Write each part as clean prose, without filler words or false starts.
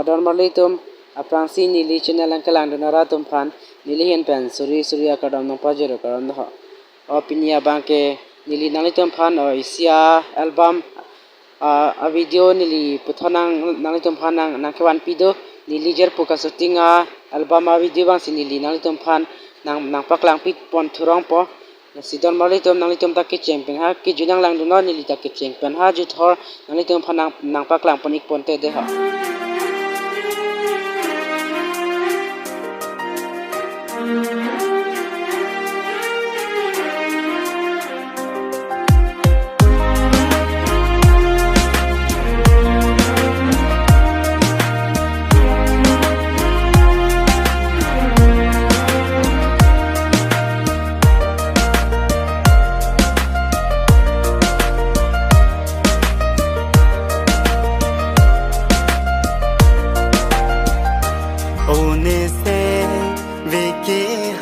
normally tum aprang si nili channel ang kalang donara tum phan nili hen pen suri akadam nong pajero karam da opinia bangke nili nali tum phan o isia album a video nili puthanang nali tum phan nang kewan pido nili jer puka shooting album a video bang si nili nali tum phan nang paklang pit pon thurong po sidon mali tum nang litum tak champion ha ki junang lang duno nili tak champion ha ju thor nang litum phan nang paklang ponik ponte de ha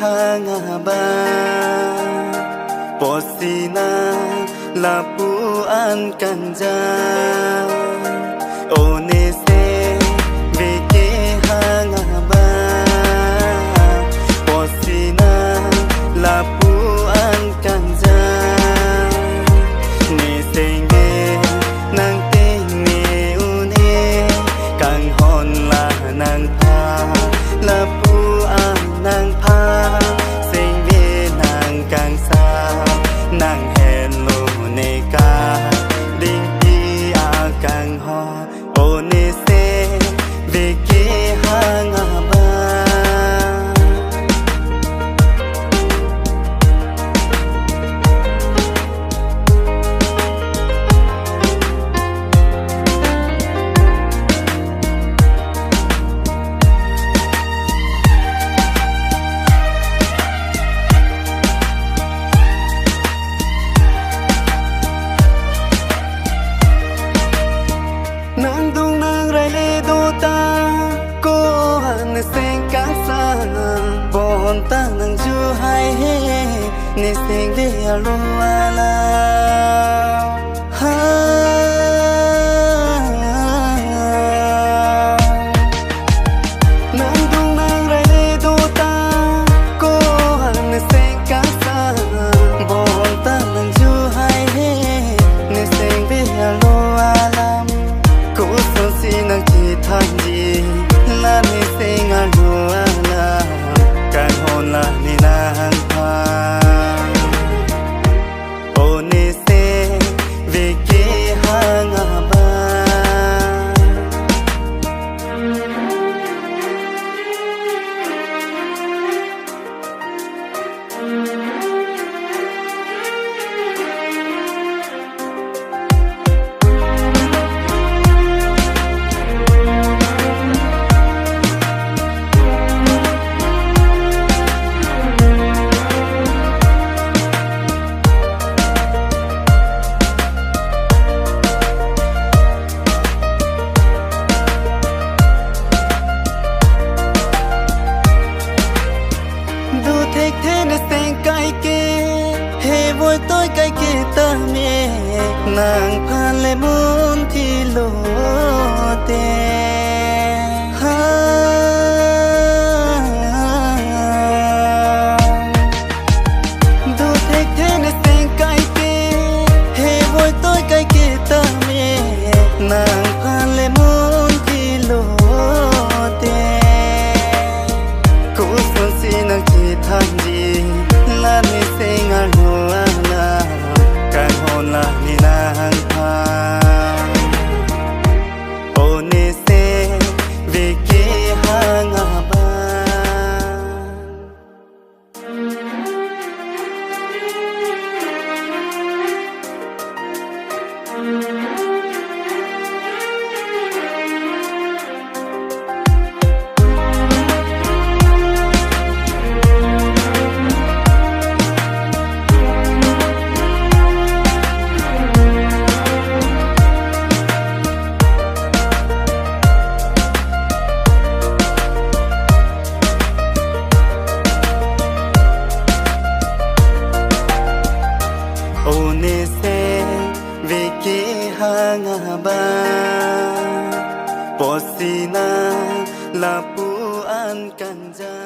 hangaba posina lapuan kanja onese veke hangaba posina lapuan kanja nesenge nang tenge une kang hon la nang pa lapuan nang pa sing ve nang kang sa nang hen lo ne ka ding pi a kang ho o ne se ve ke hang ba nang dung nang rai le do ta ko han seng ka sa bon ta nang ju hai he ne seng de lo ala ha nang dung nang rai le do ta ko han seng ka sa bon ta nang ju hai he ne seng de lo ala cô sơ si nang chi than ji la ni sing a lu ala kan hon la ni nang pa o ni se ve ke hang ba vui tôi cái kia ta mẹ nàng phan lệ muốn thì lô tê ha du thích thế này xem cái kia hey vui tôi cái kia ta mẹ nàng phan lệ muốn thì lô tê cố xuân xin nàng chỉ than gì là mi sinh ở lúa na càng hôn là ni nang pa o ni se na lapu an kan ja